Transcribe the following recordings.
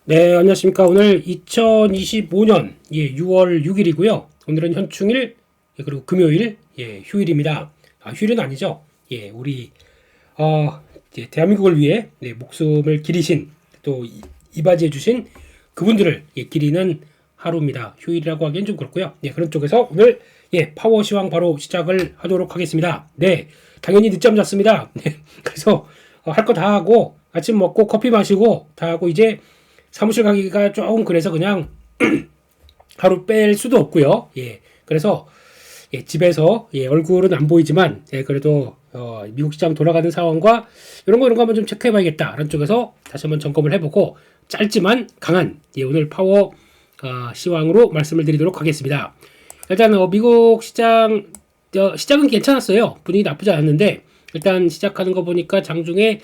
네, 안녕하십니까. 오늘 2025년 6월 6일이고요. 오늘은 현충일, 그리고 금요일, 휴일입니다. 아, 휴일은 아니죠. 우리 대한민국을 위해 목숨을 기리신 또 이바지해 주신 그분들을 기리는 하루입니다. 휴일이라고 하기엔 좀 그렇고요. 그런 쪽에서 오늘 파워 시황 바로 시작을 하도록 하겠습니다. 네, 당연히 늦잠 잤습니다. 그래서 할 거 다 하고 아침 먹고 커피 마시고 다 하고 이제 사무실 가기가 조금 그래서 그냥 하루 뺄 수도 없고요. 그래서 집에서 얼굴은 안 보이지만 그래도 미국 시장 돌아가는 상황과 이런 거 한번 좀 체크해봐야겠다. 라는 쪽에서 다시 한번 점검을 해보고 짧지만 강한 오늘 파워 시황으로 말씀을 드리도록 하겠습니다. 일단 미국 시장은 괜찮았어요. 분위기 나쁘지 않았는데 일단 시작하는 거 보니까 장중에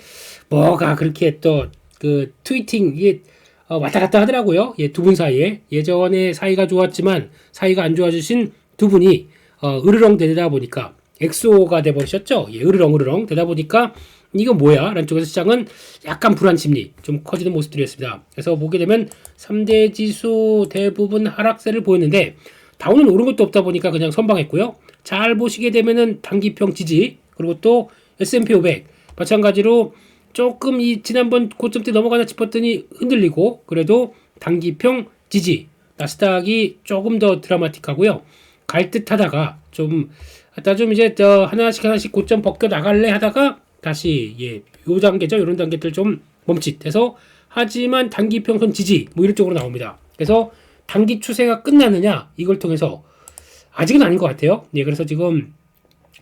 뭐가 그렇게 또 그 트위팅 이게 왔다 갔다 하더라고요. 두 분 사이에 예전에 사이가 좋았지만 사이가 안 좋아지신 두 분이 으르렁 되다 보니까 엑소가 돼버리셨죠. 으르렁 되다 보니까 이거 뭐야? 라는 쪽에서 시장은 약간 불안 심리 좀 커지는 모습들이었습니다. 그래서 보게 되면 3대 지수 대부분 하락세를 보였는데 다운은 오른 것도 없다 보니까 그냥 선방했고요. 잘 보시게 되면은 단기평 지지 그리고 또 S&P 500 마찬가지로 조금 이 지난번 고점대 넘어가나 싶었더니 흔들리고 그래도 단기평 지지 나스닥이 조금 더 드라마틱하고요. 갈 듯 하다가 좀 이제 하나씩 고점 벗겨 나갈래 하다가 다시 요 단계죠. 이런 단계들 좀 멈칫해서 하지만 단기평선 지지 뭐 이런 쪽으로 나옵니다. 그래서 단기 추세가 끝나느냐 이걸 통해서 아직은 아닌 것 같아요. 그래서 지금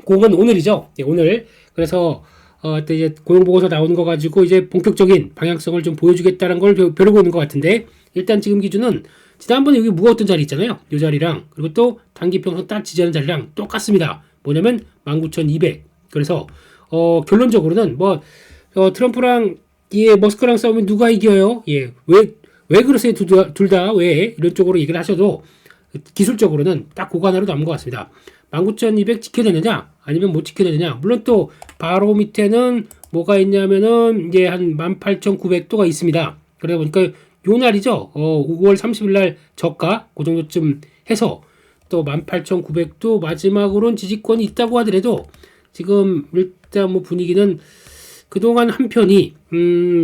공은 오늘이죠. 오늘 그래서 또 이제 고용보고서 나오는 거 가지고 이제 본격적인 방향성을 좀 보여주겠다는 걸 벼르고 있는 것 같은데 일단 지금 기준은 지난번에 여기 무거웠던 자리 있잖아요. 이 자리랑 그리고 또 단기평선 딱 지지하는 자리랑 똑같습니다. 뭐냐면 19,200. 그래서 결론적으로는 트럼프랑 머스크랑 싸우면 누가 이겨요? 왜 그러세요? 둘 다 왜 이런 쪽으로 얘기를 하셔도 기술적으로는 딱 그거 하나로 남은 것 같습니다. 19,200 지켜내느냐 아니면 못 지켜내느냐. 물론 또 바로 밑에는 뭐가 있냐면은 이제 한 18,900도가 있습니다. 그러다 보니까 요 날이죠. 5월 30일 날 저가 그 정도쯤 해서 또 18,900도 마지막으로는 지지권이 있다고 하더라도 지금 일단 뭐 분위기는 그동안 한 편이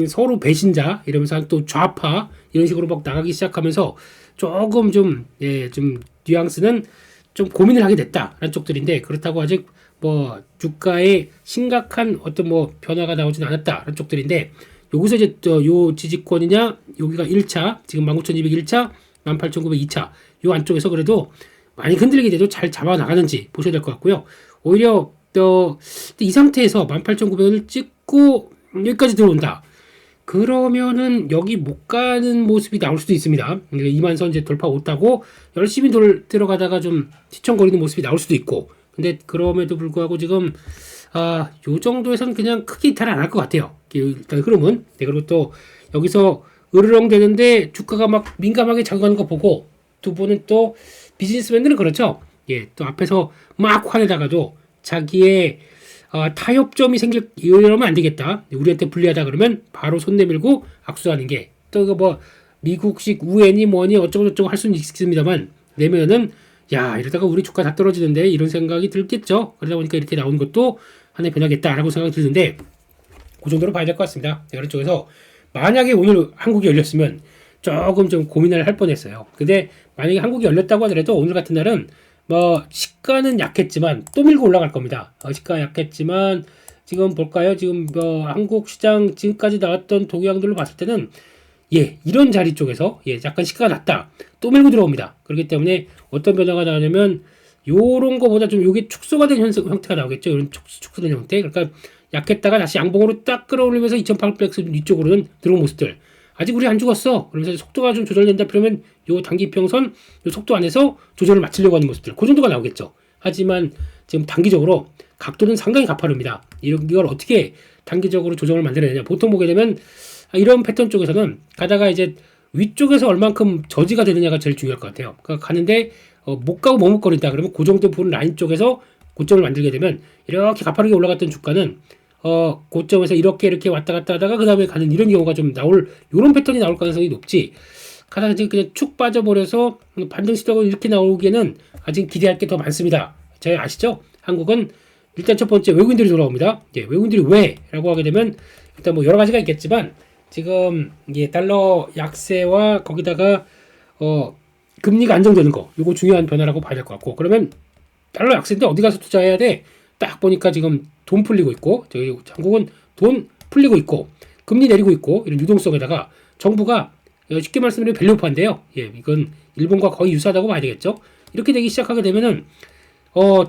서로 배신자 이러면서 또 좌파 이런 식으로 막 나가기 시작하면서 조금 좀 뉘앙스는 좀 고민을 하게 됐다라는 쪽들인데 그렇다고 아직 뭐 주가에 심각한 어떤 뭐 변화가 나오진 않았다라는 쪽들인데 여기서 이제 요 지지권이냐 여기가 1차 지금 19,200 1차 18,900 2차 요 안쪽에서 그래도 많이 흔들리게 돼도 잘 잡아 나가는지 보셔야 될 것 같고요. 오히려 이 상태에서 18,900을 찍고 여기까지 들어온다. 그러면은 여기 못 가는 모습이 나올 수도 있습니다. 2만선 이제 돌파 못하고 열심히 들어가다가 좀 휘청거리는 모습이 나올 수도 있고 근데 그럼에도 불구하고 지금 요 정도에서는 그냥 크게 이탈 안 할 것 같아요. 일단 흐름은. 그리고 또 여기서 으르렁 되는데 주가가 막 민감하게 작용하는 거 보고 두 분은 또 비즈니스맨들은 그렇죠. 또 앞에서 막 화내다가도 자기의 타협점이 이러면 안 되겠다. 우리한테 불리하다 그러면 바로 손 내밀고 악수하는 게 또 이거 뭐 미국식 우엔이 뭐니 어쩌고저쩌고 할 수는 있습니다만 내면은 야 이러다가 우리 주가 다 떨어지는데 이런 생각이 들겠죠. 그러다 보니까 이렇게 나오는 것도 하나의 변화겠다라고 생각이 드는데 그 정도로 봐야 될 것 같습니다. 그런 쪽에서 만약에 오늘 한국이 열렸으면 조금 좀 고민을 할 뻔했어요. 근데 만약에 한국이 열렸다고 하더라도 오늘 같은 날은 뭐 시가는 약했지만 또 밀고 올라갈 겁니다. 시가 약했지만 지금 볼까요? 지금 한국 시장 지금까지 나왔던 동향들로 봤을 때는 이런 자리 쪽에서 약간 시가가 낮다. 또 밀고 들어옵니다. 그렇기 때문에 어떤 변화가 나오냐면 요런 거보다 좀 요게 축소가 된 형태가 나오겠죠. 이런 축소된 형태. 그러니까 약했다가 다시 양봉으로 딱 끌어올리면서 2,800 이쪽으로는 들어온 모습들. 아직 우리 안 죽었어. 그러면서 속도가 좀 조절된다. 그러면 요 단기평선 요 속도 안에서 조절을 맞추려고 하는 모습들. 그 정도가 나오겠죠. 하지만 지금 단기적으로 각도는 상당히 가파릅니다. 이걸 어떻게 단기적으로 조정을 만들어내냐. 보통 보게 되면 이런 패턴 쪽에서는 가다가 이제 위쪽에서 얼만큼 저지가 되느냐가 제일 중요할 것 같아요. 그러니까 가는데 못 가고 머뭇거린다. 그러면 그 정도 부분 라인 쪽에서 고점을 만들게 되면 이렇게 가파르게 올라갔던 주가는 고점에서 이렇게 왔다 갔다 하다가 그 다음에 가는 이런 경우가 좀 요런 패턴이 나올 가능성이 높지. 가장 지금 그냥 축 빠져버려서 반등 시도가 이렇게 나오기에는 아직 기대할 게 더 많습니다. 잘 아시죠? 한국은 일단 첫 번째 외국인들이 돌아옵니다. 예, 외국인들이 왜? 라고 하게 되면 일단 뭐 여러 가지가 있겠지만 지금 달러 약세와 거기다가 금리가 안정되는 거 요거 중요한 변화라고 봐야 될 것 같고 그러면 달러 약세인데 어디 가서 투자해야 돼? 딱 보니까 지금 돈 풀리고 있고 저희 한국은 돈 풀리고 있고 금리 내리고 있고 이런 유동성에다가 정부가 쉽게 말씀드리면 밸류파인데요. 예, 이건 일본과 거의 유사하다고 봐야 되겠죠. 이렇게 되기 시작하게 되면은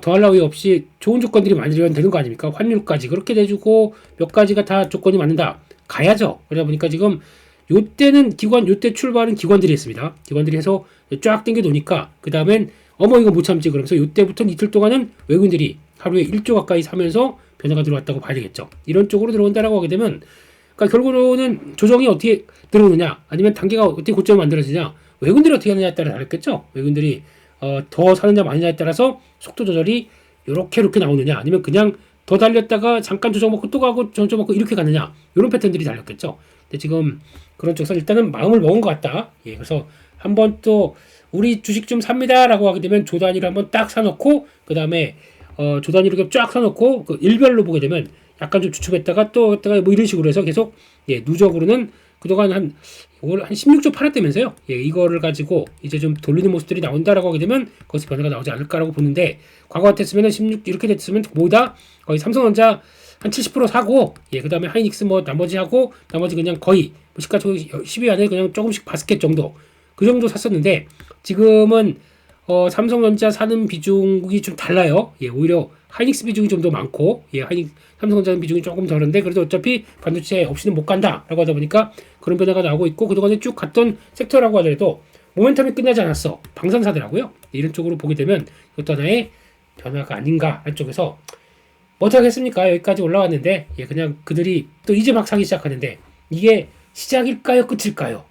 더할 나위 없이 좋은 조건들이 마련되는 거 아닙니까? 환율까지 그렇게 내주고 몇 가지가 다 조건이 맞는다. 가야죠. 그러다 보니까 지금 요때는 요때 출발은 기관들이 했습니다. 기관들이 해서 쫙 당겨 놓으니까 그 다음엔 어머 이거 못 참지 그러면서 요때부터 이틀 동안은 외국인들이 하루에 1조 가까이 사면서 변화가 들어왔다고 봐야 되겠죠. 이런 쪽으로 들어온다라고 하게 되면 그러니까 결국은 조정이 어떻게 들어오느냐 아니면 단계가 어떻게 고점이 만들어지냐 외국인들이 어떻게 하느냐에 따라 다르겠죠. 외국인들이 더 사느냐 마느냐에 따라서 속도 조절이 이렇게 나오느냐 아니면 그냥 더 달렸다가 잠깐 조정 먹고 또 가고 조정 먹고 이렇게 가느냐 이런 패턴들이 달렸겠죠. 근데 지금 그런 쪽에서 일단은 마음을 먹은 것 같다. 예, 그래서 한번 또 우리 주식 좀 삽니다라고 하게 되면 조 단위를 한번 딱 사놓고 그 다음에 조 단위로 쫙 사놓고 그 일별로 보게 되면 약간 좀 주춤했다가 또 했다가 뭐 이런 식으로 해서 계속 누적으로는 그동안 한 16조 팔았다면서요. 예, 이거를 가지고 이제 좀 돌리는 모습들이 나온다라고 하게 되면 거기서 변화가 나오지 않을까라고 보는데 과거 같았으면 16 이렇게 됐으면 뭐다 거의 삼성전자 한 70% 사고 그 다음에 하이닉스 뭐 나머지 그냥 거의 시가총액 10위 안에 그냥 조금씩 바스켓 정도 그 정도 샀었는데 지금은 삼성전자 사는 비중이 좀 달라요. 예, 오히려 하이닉스 비중이 좀 더 많고 삼성전자 비중이 조금 덜한데 그래도 어차피 반도체 없이는 못 간다라고 하다 보니까 그런 변화가 나오고 있고 그동안에 쭉 갔던 섹터라고 하더라도 모멘텀이 끝나지 않았어. 방산사더라고요. 이런 쪽으로 보게 되면 이것도 하나의 변화가 아닌가 한쪽에서 뭐 어떡하겠습니까? 여기까지 올라왔는데 그냥 그들이 또 이제 막 사기 시작하는데 이게 시작일까요? 끝일까요?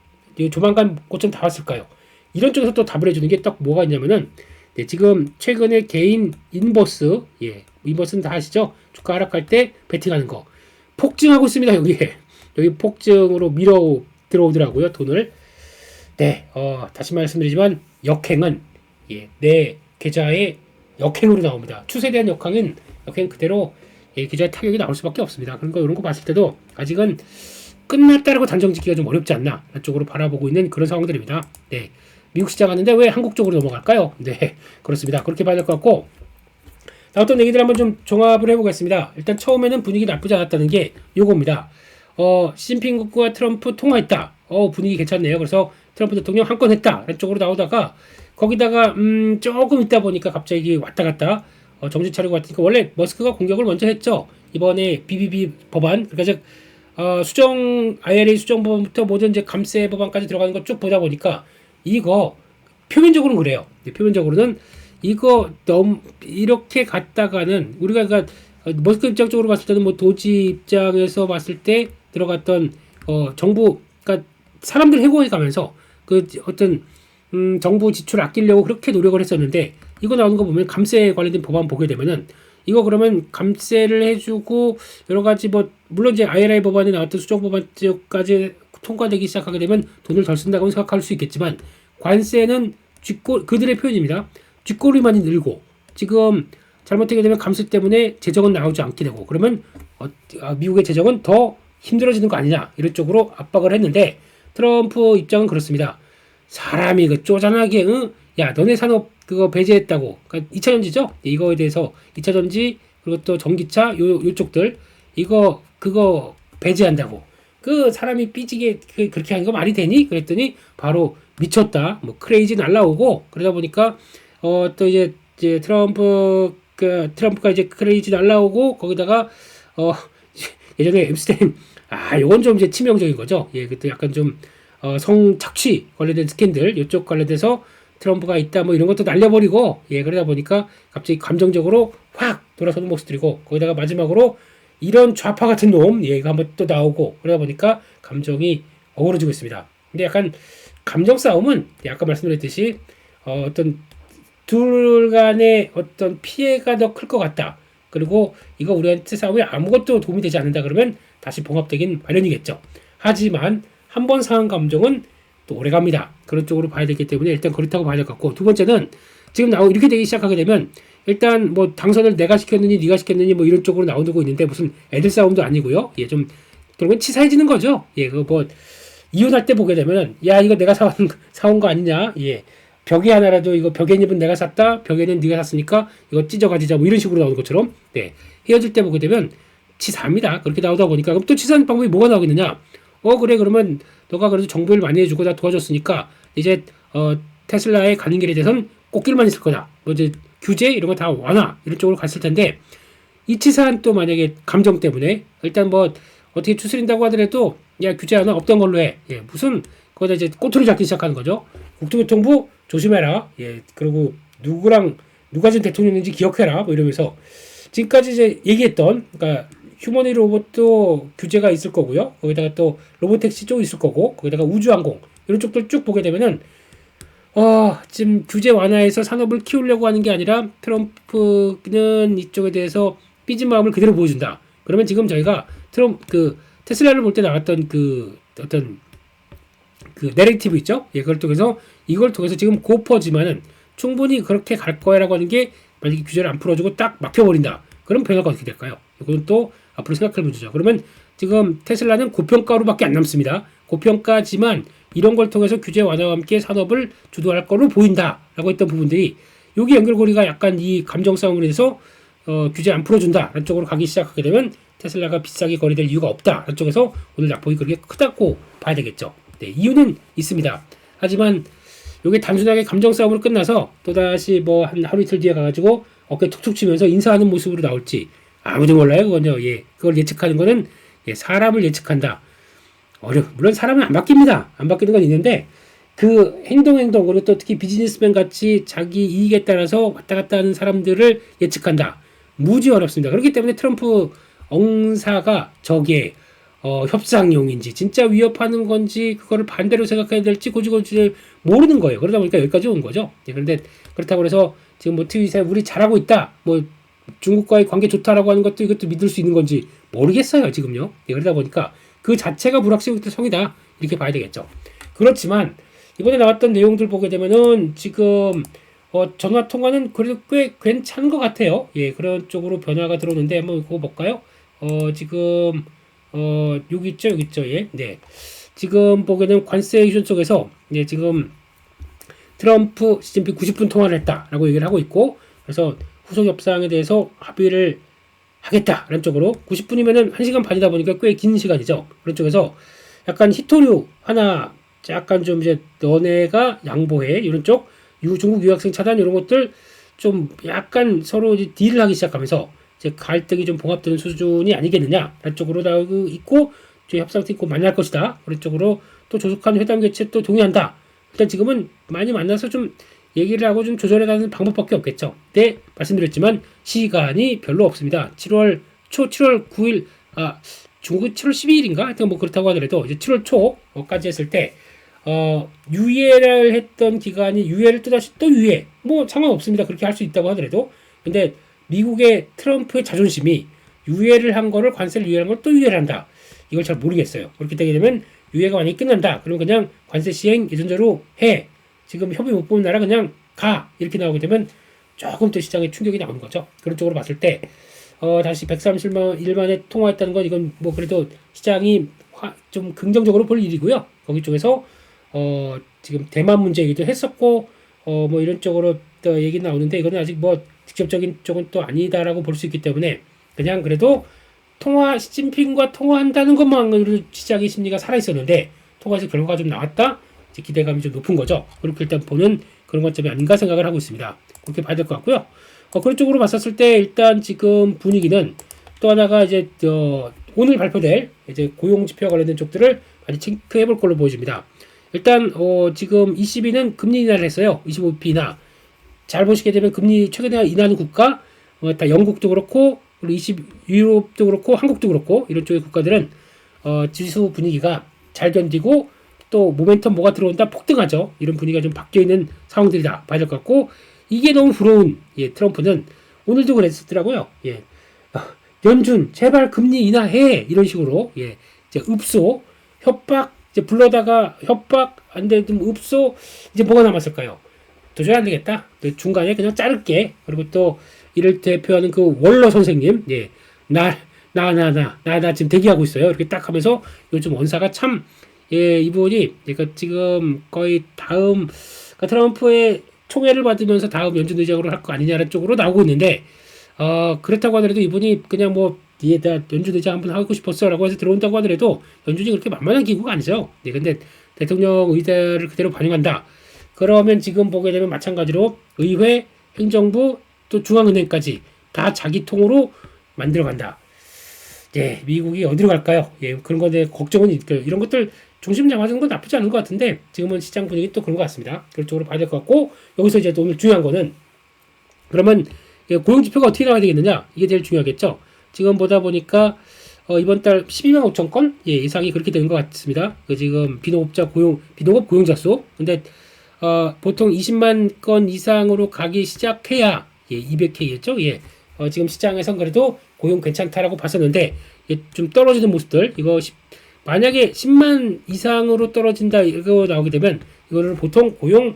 조만간 고점 다 왔을까요? 이런 쪽에서 또 답을 해주는 게 딱 뭐가 있냐면은 지금 최근에 개인 인버스 인버스는 다 아시죠? 주가 하락할 때 베팅하는 거 폭증하고 있습니다. 여기 폭증으로 밀어 들어오더라고요. 돈을 다시 말씀드리지만 역행은 내 계좌에 역행으로 나옵니다. 추세에 대한 역행 그대로 계좌에 타격이 나올 수밖에 없습니다. 그러니까 이런 거 봤을 때도 아직은 끝났다라고 단정 짓기가 좀 어렵지 않나 쪽으로 바라보고 있는 그런 상황들입니다. 미국 시장 왔는데 왜 한국 쪽으로 넘어갈까요? 그렇습니다. 그렇게 봐야 될 것 같고 어떤 얘기들 한번 좀 종합을 해보겠습니다. 일단 처음에는 분위기 나쁘지 않았다는 게 요겁니다. 시진핑과 트럼프 통화했다. 분위기 괜찮네요. 그래서 트럼프 대통령 한 건 했다. 이런 쪽으로 나오다가 거기다가 조금 있다 보니까 갑자기 왔다 갔다 정신 차리고 왔으니까 원래 머스크가 공격을 먼저 했죠. 이번에 BBB 법안 그러니까 즉 수정 IRA 수정 법안부터 모든 이제 감세 법안까지 들어가는 거 쭉 보다 보니까 이거 표면적으로는 그래요. 표면적으로는 이거 너무 이렇게 갔다가는 우리가 그러니까 머스크 입장적으로 봤을 때는 뭐 도지 입장에서 봤을 때 들어갔던 정부 그러니까 사람들 해고해 가면서 그 어떤 정부 지출을 아끼려고 그렇게 노력을 했었는데 이거 나오는 거 보면 감세 관련된 법안 보게 되면은 이거 그러면 감세를 해주고 여러 가지 뭐 물론 이제 IRA 법안에 나왔던 수정 법안까지 통과되기 시작하게 되면 돈을 덜 쓴다고 생각할 수 있겠지만 관세는 그들의 표현입니다. 쥐꼬리만이 늘고 지금 잘못하게 되면 감세 때문에 재정은 나오지 않게 되고 그러면 미국의 재정은 더 힘들어지는 거 아니냐 이런 쪽으로 압박을 했는데 트럼프 입장은 그렇습니다. 사람이 그 쪼잔하게 야 너네 산업 그거 배제했다고 그러니까 2차전지죠? 이거에 대해서 2차전지 그리고 또 전기차 요쪽들 그거 배제한다고 그 사람이 삐지게 그렇게 하는 거 말이 되니? 그랬더니 바로 미쳤다 뭐 크레이지 날라오고 그러다 보니까 또 이제 트럼프가 이제 크레이지 날라오고 거기다가 예전에 앱스테인 요건 좀 이제 치명적인 거죠. 그때 약간 좀 성착취 관련된 스캔들 이쪽 관련돼서 트럼프가 있다 뭐 이런 것도 날려버리고 그러다 보니까 갑자기 감정적으로 확 돌아서는 모습들이고 거기다가 마지막으로 이런 좌파 같은 놈 얘가 한번 또 나오고 그러다 보니까 감정이 어우러지고 있습니다. 근데 약간 감정 싸움은 아까 말씀드렸듯이 어떤 둘 간의 어떤 피해가 더 클 것 같다. 그리고 이거 우리한테 사후에 아무것도 도움이 되지 않는다 그러면 다시 봉합되긴 마련이겠죠. 하지만 한 번 상한 감정은 또 오래 갑니다. 그런 쪽으로 봐야 되기 때문에 일단 그렇다고 봐야 될 것 같고, 두 번째는 지금 이렇게 되기 시작하게 되면 일단 뭐 당선을 내가 시켰느니 네가 시켰느니 뭐 이런 쪽으로 나오고 있는데 무슨 애들 싸움도 아니고요. 예, 좀 그러면 치사해지는 거죠. 예, 그 뭐 이혼할 때 보게 되면 야 이거 내가 사온 거 아니냐. 예, 벽에 하나라도 이거 벽에잎은 내가 샀다. 벽에는 네가 샀으니까 이거 찢어가지자 뭐 이런 식으로 나오는 것처럼 네, 헤어질 때 보게 되면 치사합니다. 그렇게 나오다 보니까 그럼 또 치사한 방법이 뭐가 나오겠느냐. 그래 그러면 너가 그래도 정보를 많이 해주고 나 도와줬으니까 이제 테슬라에 가는 길에 대해서는 꽃길만 있을 거다. 뭐 이제 규제 이런 거 다 완화 이런 쪽으로 갔을 텐데 이 치사한 또 만약에 감정 때문에 일단 뭐 어떻게 추스린다고 하더라도 야 규제 하나 없던 걸로 해. 예, 무슨 거기다 이제 꼬투리 잡기 시작하는 거죠. 국토교통부 조심해라. 예, 그리고 누가 지금 대통령인지 기억해라. 뭐 이러면서 지금까지 이제 얘기했던 그러니까 휴머니 로봇도 규제가 있을 거고요. 거기다가 또 로보택시 쪽 있을 거고 거기다가 우주항공 이런 쪽들 쭉 보게 되면은 지금 규제 완화해서 산업을 키우려고 하는 게 아니라 트럼프는 이쪽에 대해서 삐진 마음을 그대로 보여준다. 그러면 지금 저희가 테슬라를 볼 때 나왔던 어떤 내러티브 있죠? 예, 그걸 통해서 이걸 통해서 지금 고퍼지만은 충분히 그렇게 갈 거야라고 하는 게 만약에 규제를 안 풀어주고 딱 막혀버린다. 그럼 변화가 어떻게 될까요? 이건 또 앞으로 생각할 문제죠. 그러면 지금 테슬라는 고평가로밖에 안 남습니다. 고평가지만 이런 걸 통해서 규제 완화와 함께 산업을 주도할 거로 보인다라고 했던 부분들이 여기 연결고리가 약간 이 감정 싸움으로 인해서 규제 안 풀어준다라는 쪽으로 가기 시작하게 되면 테슬라가 비싸게 거래될 이유가 없다라는 쪽에서 오늘 낙폭이 그렇게 크다고 봐야 되겠죠. 네, 이유는 있습니다. 하지만 이게 단순하게 감정 싸움으로 끝나서 또다시 뭐 한 하루 이틀 뒤에 가가지고 어깨 툭툭 치면서 인사하는 모습으로 나올지 아무도 몰라요. 그건요. 예, 그걸 예측하는 거는 사람을 예측한다. 물론 사람은 안 바뀝니다. 안 바뀌는 건 있는데 그 행동 그리고 또 특히 비즈니스맨 같이 자기 이익에 따라서 왔다 갔다 하는 사람들을 예측한다. 무지 어렵습니다. 그렇기 때문에 트럼프 엉사가 저게 협상용인지 진짜 위협하는 건지 그거를 반대로 생각해야 될지 고지고지 모르는 거예요. 그러다 보니까 여기까지 온 거죠. 그런데 그렇다고 해서 지금 뭐 트윗에 우리 잘하고 있다. 뭐 중국과의 관계 좋다라고 하는 것도 이것도 믿을 수 있는 건지 모르겠어요. 지금요. 그러다 보니까 그 자체가 불확실성이다. 이렇게 봐야 되겠죠. 그렇지만 이번에 나왔던 내용들 보게 되면은 지금 전화 통화는 그래도 꽤 괜찮은 것 같아요. 예, 그런 쪽으로 변화가 들어오는데 한번 그거 볼까요? 지금 여기 있죠. 예, 네. 지금 보게 되면 관세 이슈 쪽에서 지금 트럼프 시진핑 90분 통화를 했다라고 얘기를 하고 있고, 그래서 후속 협상에 대해서 합의를 하겠다라는 쪽으로 90분이면은 1시간 반이다 보니까 꽤 긴 시간이죠. 그런 쪽에서 약간 히토류 하나 약간 좀 이제 너네가 양보해 이런 쪽 중국 유학생 차단 이런 것들 좀 약간 서로 이제 딜을 하기 시작하면서 이제 갈등이 좀 봉합되는 수준이 아니겠느냐라는 쪽으로 나오고 있고 저희 협상팀 있고 만날 것이다. 그런 쪽으로 또 조속한 회담 개최 또 동의한다. 일단 지금은 많이 만나서 좀 얘기를 하고 좀 조절해가는 방법밖에 없겠죠. 네, 말씀드렸지만 시간이 별로 없습니다. 7월 9일, 중국 7월 12일인가? 하여튼 뭐 그렇다고 하더라도 이제 7월 초까지 했을 때, 유예를 했던 기간이 유예를 또다시 또 유예. 뭐 상관없습니다. 그렇게 할 수 있다고 하더라도. 근데 미국의 트럼프의 자존심이 유예를 한 거를 관세를 유예한 걸 또 유예를 한다. 이걸 잘 모르겠어요. 그렇게 되게 되면 유예가 만약에 끝난다. 그럼 그냥 관세 시행 예전대로 해. 지금 협의 못 보는 나라 그냥 가. 이렇게 나오게 되면 조금 또 시장에 충격이 나오는 거죠. 그런 쪽으로 봤을 때 다시 130만 일만에 통화했다는 건 이건 뭐 그래도 시장이 좀 긍정적으로 볼 일이고요. 거기 쪽에서 지금 대만 문제 얘기도 했었고 뭐 이런 쪽으로 또 얘기 나오는데 이거는 아직 뭐 직접적인 쪽은 또 아니다라고 볼 수 있기 때문에 그냥 그래도 시진핑과 통화한다는 것만으로 시장의 심리가 살아있었는데 통화에서 결과가 좀 나왔다? 이제 기대감이 좀 높은 거죠. 그렇게 일단 보는 그런 관점이 아닌가 생각을 하고 있습니다. 그렇게 봐야 될 것 같고요. 그런 쪽으로 봤었을 때 일단 지금 분위기는 또 하나가 이제 오늘 발표될 이제 고용지표와 관련된 쪽들을 많이 체크해 볼 걸로 보여집니다. 일단 지금 ECB는 금리 인하를 했어요. 25bp나 잘 보시게 되면 금리 최근에 인하하는 국가 다 영국도 그렇고 유럽도 그렇고 한국도 그렇고 이런 쪽의 국가들은 지수 분위기가 잘 견디고 또 모멘텀 뭐가 들어온다 폭등하죠. 이런 분위기가 좀 바뀌어 있는 상황들이다 봐야 될 것 같고 이게 너무 부러운 트럼프는 오늘도 그랬었더라고요. 연준 제발 금리 인하해 이런 식으로 예 이제 읍소 협박 이제 불러다가 협박 안 되면 읍소 이제 뭐가 남았을까요? 도저히 안 되겠다. 중간에 그냥 자를게. 그리고 또 이를 대표하는 그 원로 선생님 예 나 지금 대기하고 있어요. 이렇게 딱 하면서 요즘 원사가 참 예 이분이 그러니까 지금 거의 다음 그러니까 트럼프의 총애를 받으면서 다음 연준 의장으로 할 거 아니냐는 쪽으로 나오고 있는데 그렇다고 하더라도 이분이 그냥 뭐 나 연준 의장 한번 하고 싶었어라고 해서 들어온다고 하더라도 연준이 그렇게 만만한 기구가 아니죠. 네, 근데 대통령 의사를 그대로 반영한다. 그러면 지금 보게 되면 마찬가지로 의회, 행정부 또 중앙은행까지 다 자기 통으로 만들어간다. 예, 미국이 어디로 갈까요? 예, 그런 건데 걱정은 있고요. 이런 것들 중심 잡아주는 건 나쁘지 않은 것 같은데 지금은 시장 분위기 또 그런 것 같습니다. 그런 쪽으로 봐야 될 것 같고 여기서 이제 오늘 중요한 거는 그러면 고용 지표가 어떻게 나와야 되겠느냐 이게 제일 중요하겠죠. 지금 보다 보니까 이번 달 12만 5천 건 예, 이상이 그렇게 되는 것 같습니다. 지금 비농업 고용자 수 근데 보통 20만 건 이상으로 가기 시작해야 예, 200K였죠. 예. 지금 시장에선 그래도 고용 괜찮다라고 봤었는데 예, 좀 떨어지는 모습들 이거 만약에 10만 이상으로 떨어진다 이거 나오게 되면 이거를 보통 고용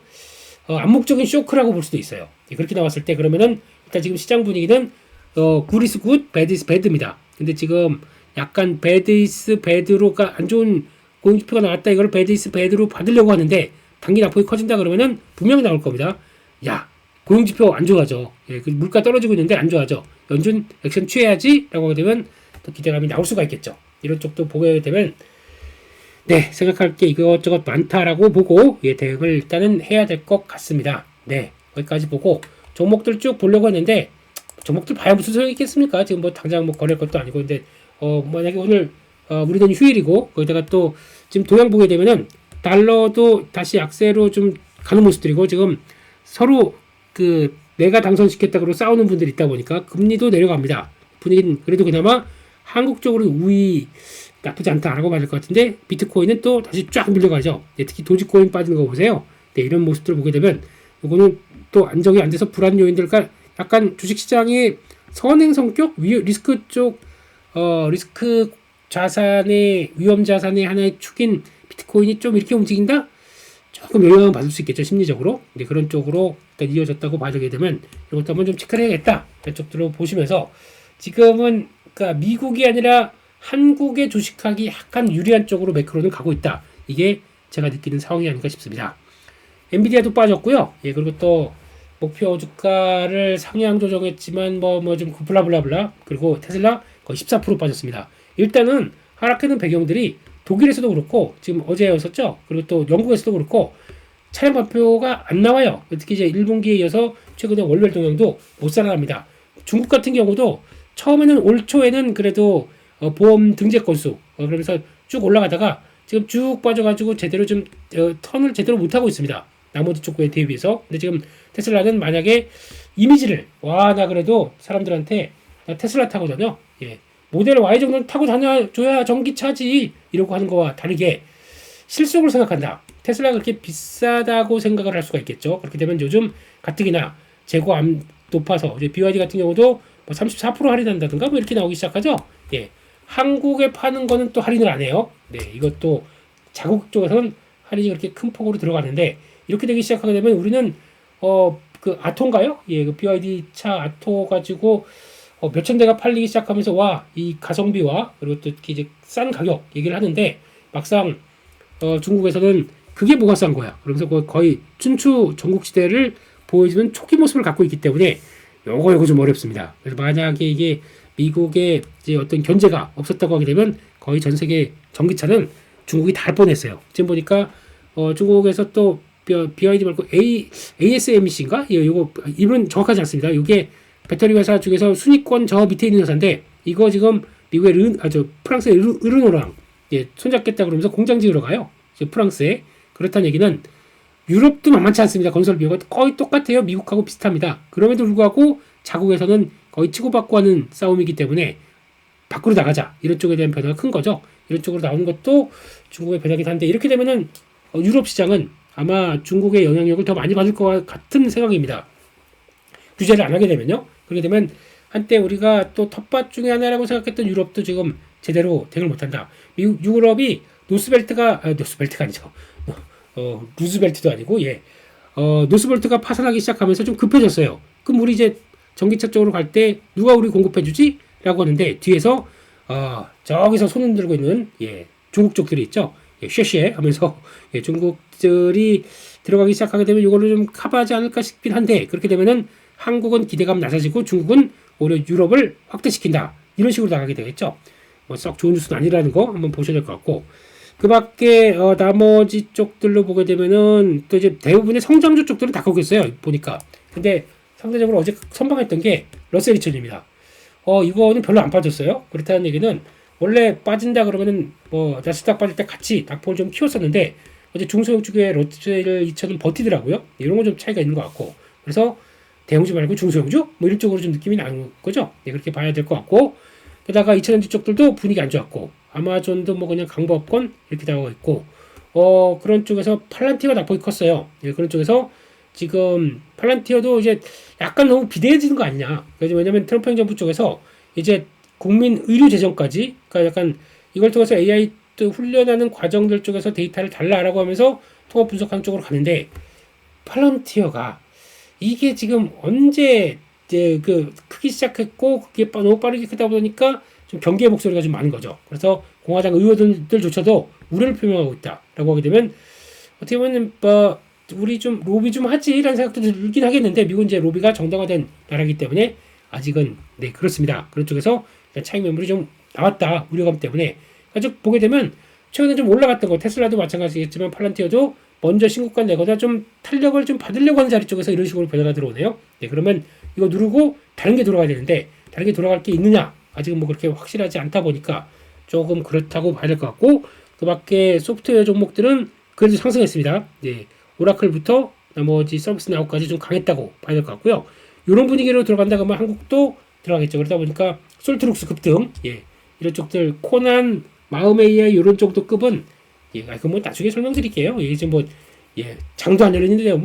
암묵적인 쇼크라고 볼 수도 있어요. 예, 그렇게 나왔을 때 그러면은 일단 지금 시장 분위기는 good is good, bad is bad입니다. 근데 지금 약간 bad is bad로가 안 좋은 고용지표가 나왔다 이걸 bad is bad로 받으려고 하는데 단기 낙폭이 커진다 그러면은 분명히 나올 겁니다. 야 고용지표 안 좋아져. 예, 그 물가 떨어지고 있는데 안 좋아져. 연준 액션 취해야지라고 하게 되면 또 기대감이 나올 수가 있겠죠. 이런 쪽도 보게 되면 네 생각할 게 이것저것 많다라고 보고 예, 대응을 일단은 해야 될 것 같습니다. 네 거기까지 보고 종목들 쭉 보려고 했는데 종목들 봐야 무슨 소용이 있겠습니까? 지금 뭐 당장 뭐 거래할 것도 아니고 근데 만약에 오늘 우리는 휴일이고 거기다가 또 지금 동향 보게 되면은 달러도 다시 약세로 좀 가는 모습들이고 지금 서로 그 내가 당선시켰다고 싸우는 분들이 있다 보니까 금리도 내려갑니다. 분위기는 그래도 그나마 한국 쪽으로 우위 나쁘지 않다라고 봐야 될 것 같은데 비트코인은 또 다시 쫙 밀려가죠. 네, 특히 도지코인 빠지는 거 보세요. 네, 이런 모습들을 보게 되면 이거는 또 안정이 안 돼서 불안 요인들과 약간 주식시장의 선행 성격, 리스크 쪽 리스크 자산의 위험 자산의 하나의 축인 비트코인이 좀 이렇게 움직인다? 조금 영향을 받을 수 있겠죠, 심리적으로. 네, 그런 쪽으로 일단 이어졌다고 봐주게 되면 이것도 한번 좀 체크를 해야겠다. 이런 쪽들로 보시면서 지금은 그러니까 미국이 아니라 한국의 주식하기 약간 유리한 쪽으로 매크로는 가고 있다. 이게 제가 느끼는 상황이 아닌가 싶습니다. 엔비디아도 빠졌고요. 예, 그리고 또 목표 주가를 상향 조정했지만 뭐 좀 블라블라블라 그리고 테슬라 거의 14% 빠졌습니다. 일단은 하락하는 배경들이 독일에서도 그렇고 지금 어제였었죠. 그리고 또 영국에서도 그렇고 차량 발표가 안 나와요. 특히 이제 1분기에 이어서 최근에 월별 동향도 못 살아납니다. 중국 같은 경우도 처음에는 올 초에는 그래도 보험 등재 건수 그러면서 쭉 올라가다가 지금 쭉 빠져가지고 제대로 좀 턴을 제대로 못 하고 있습니다. 나머지 쪽에 대비해서. 근데 지금 테슬라는 만약에 이미지를 나 그래도 사람들한테 나 테슬라 타거든요. 예. 모델 Y 정도는 타고 다녀줘야 전기차지 이러고 하는 거와 다르게 실속을 생각한다. 테슬라가 그렇게 비싸다고 생각을 할 수가 있겠죠. 그렇게 되면 요즘 가뜩이나 재고암 높아서 이제 BYD 같은 경우도 뭐 34% 할인한다든가 뭐 이렇게 나오기 시작하죠. 예. 한국에 파는 거는 또 할인을 안 해요. 네, 이것도 자국 쪽에서는 할인이 그렇게 큰 폭으로 들어가는데 이렇게 되기 시작하게 되면 우리는 그 아토인가요? 예, 그 BYD 차 아토 가지고 몇천 대가 팔리기 시작하면서 이 가성비와 그리고 또 이제 싼 가격 얘기를 하는데 막상 중국에서는 그게 뭐가 싼 거야. 그러면서 거의 춘추 전국시대를 보여주는 초기 모습을 갖고 있기 때문에 요거 좀 어렵습니다. 그래서 만약에 이게 미국의 이제 어떤 견제가 없었다고 하게 되면 거의 전 세계 전기차는 중국이 다 할 뻔했어요. 지금 보니까 중국에서 또 BYD 말고 ASMC인가? 예, 요거 이름은 정확하지 않습니다. 이게 배터리 회사 중에서 순위권 저 밑에 있는 회사인데 이거 지금 미국의 프랑스의 르노랑 예, 손잡겠다 그러면서 공장 지으러 가요. 프랑스에. 그렇다는 얘기는 유럽도 만만치 않습니다. 건설 비용가 거의 똑같아요. 미국하고 비슷합니다. 그럼에도 불구하고 자국에서는 거의 치고받고 하는 싸움이기 때문에 밖으로 나가자. 이런 쪽에 대한 변화가 큰 거죠. 이런 쪽으로 나오는 것도 중국의 변화긴 한데 이렇게 되면은 유럽 시장은 아마 중국의 영향력을 더 많이 받을 것 같은 생각입니다. 규제를 안 하게 되면요. 그렇게 되면 한때 우리가 또 텃밭 중에 하나라고 생각했던 유럽도 지금 제대로 대응을 못한다. 미국 유럽이 노스벨트가 아니죠. 루즈벨트도 아니고 노스벨트가 파산하기 시작하면서 좀 급해졌어요. 그럼 우리 이제 전기차 쪽으로 갈 때 누가 우리 공급해주지? 라고 하는데 뒤에서 저기서 손 흔들고 있는 중국 쪽들이 있죠. 쉐쉐 하면서 중국들이 들어가기 시작하게 되면 이거를 좀 커버하지 않을까 싶긴 한데, 그렇게 되면은 한국은 기대감 낮아지고 중국은 오히려 유럽을 확대시킨다, 이런 식으로 나가게 되겠죠. 썩 좋은 뉴스는 아니라는 거 한번 보셔야 될 것 같고, 그 밖에 나머지 쪽들로 보게 되면은 또 이제 대부분의 성장주 쪽들은 다 거기 있어요, 보니까. 근데 상대적으로 어제 선방했던 게 러셀 2000입니다. 이거는 별로 안 빠졌어요. 그렇다는 얘기는 원래 빠진다 그러면은 나스닥 빠질 때 같이 닭폭을 좀 키웠었는데, 어제 중소형 주의 러셀 2000은 버티더라고요. 이런 건 좀 차이가 있는 것 같고, 그래서 대형주 말고 중소형주 이런 쪽으로 좀 느낌이 나는 거죠. 그렇게 봐야 될 것 같고, 게다가 2000년대 쪽들도 분위기 안 좋았고, 아마존도 그냥 강보합권 이렇게 나오고 있고, 그런 쪽에서 팔란티어가 낙폭이 컸어요. 그런 쪽에서 지금 팔란티어도 이제 약간 너무 비대해지는 거 아니냐. 왜냐면 트럼프 행정부 쪽에서 이제 국민 의료 재정까지, 그러니까 약간 이걸 통해서 AI 또 훈련하는 과정들 쪽에서 데이터를 달라라고 하면서 통합 분석하는 쪽으로 가는데, 팔란티어가 이게 지금 언제 이제 크기 시작했고, 그게 너무 빠르게 크다 보니까 좀 경계의 목소리가 좀 많은 거죠. 그래서 공화당 의원들조차도 우려를 표명하고 있다라고 하게 되면, 어떻게 보면 우리 좀 로비 좀 하지라는 생각도 들긴 하겠는데, 미국은 이제 로비가 정당화된 나라이기 때문에 아직은 그렇습니다. 그런 쪽에서 차익 매물이 좀 나왔다, 우려감 때문에. 그래서 보게 되면 최근에 좀 올라갔던 거, 테슬라도 마찬가지겠지만 팔란티어도 먼저 신고가 내거나 좀 탄력을 좀 받으려고 하는 자리 쪽에서 이런 식으로 변화가 들어오네요. 그러면 이거 누르고 다른 게 돌아가야 되는데, 다른 게 돌아갈 게 있느냐, 아직은 그렇게 확실하지 않다 보니까 조금 그렇다고 봐야 될 것 같고, 그 밖에 소프트웨어 종목들은 그래도 상승했습니다. 오라클부터 나머지 서비스 나우까지 좀 강했다고 봐야 될 것 같고요. 이런 분위기로 들어간다 그러면 한국도 들어가겠죠. 그러다 보니까 솔트룩스 급등, 이런 쪽들, 코난, 마음 AI 이런 정도 급은 그건 나중에 설명드릴게요. 이제 장도 안 열리는데요.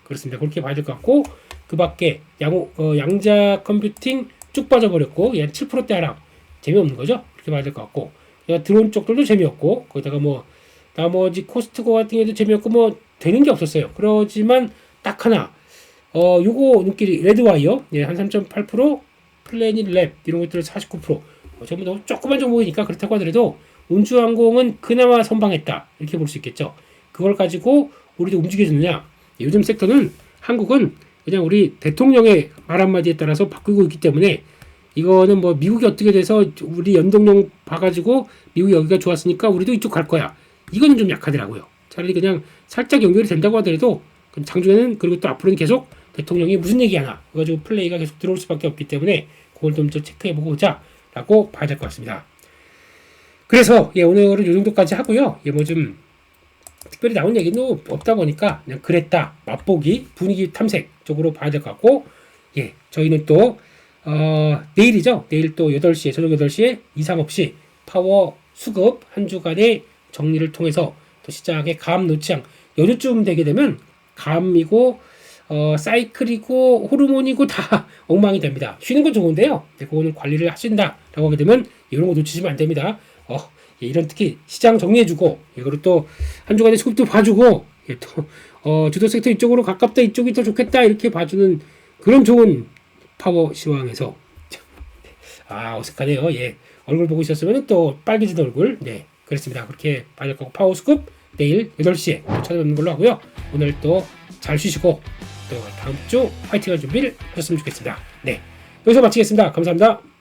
그렇습니다. 그렇게 봐야 될 것 같고, 그 밖에 양자 컴퓨팅 쭉 빠져버렸고, 7%대 하락, 재미없는 거죠. 그렇게 봐야 될 것 같고, 드론 쪽들도 재미없고, 거기다가 나머지 코스트코 같은 경우도 재미없고 되는 게 없었어요. 그러지만 딱 하나, 요거 눈길이 레드와이어, 한 3.8%, 플래닛 랩 이런 것들 49%, 전부 너무 조그만 종목이니까 그렇다고 하더라도 운주항공은 그나마 선방했다, 이렇게 볼 수 있겠죠. 그걸 가지고 우리도 움직여주느냐. 요즘 섹터는 한국은 그냥 우리 대통령의 말 한마디에 따라서 바꾸고 있기 때문에, 이거는 미국이 어떻게 돼서 우리 연동형 봐가지고 미국이 여기가 좋았으니까 우리도 이쪽 갈 거야, 이거는 좀 약하더라고요. 차라리 그냥 살짝 연결이 된다고 하더라도 장중에는, 그리고 또 앞으로는 계속 대통령이 무슨 얘기하나 그래가지고 플레이가 계속 들어올 수밖에 없기 때문에 그걸 좀 체크해보고 오자 라고 봐야 될 것 같습니다. 그래서 오늘은 이 정도까지 하고요. 좀 특별히 나온 얘기는 없다 보니까 그냥 그랬다, 맛보기, 분위기 탐색 쪽으로 봐야 될 것 같고, 저희는 또 내일이죠. 내일 또 8시에, 저녁 8시에 이상 없이 파워 수급 한 주간의 정리를 통해서 또 시장의 감 노치향, 연휴쯤 되게 되면 감이고 사이클이고 호르몬이고 다 엉망이 됩니다. 쉬는 건 좋은데요, 그거는 관리를 하신다라고 하게 되면 이런 거 놓치시면 안 됩니다. 이런 특히 시장 정리해주고, 이거를 또 한 주간의 수급도 봐주고, 또 주도 섹터 이쪽으로 가깝다, 이쪽이 더 좋겠다, 이렇게 봐주는 그런 좋은 파워 시황에서 어색하네요. 얼굴 보고 있었으면 또 빨개진 얼굴. 그렇습니다. 그렇게 봐야 될 거고, 파워 수급 내일 8시에 찾아뵙는 걸로 하고요. 오늘 또 잘 쉬시고 또 다음 주 화이팅할 준비를 하셨으면 좋겠습니다. 여기서 마치겠습니다. 감사합니다.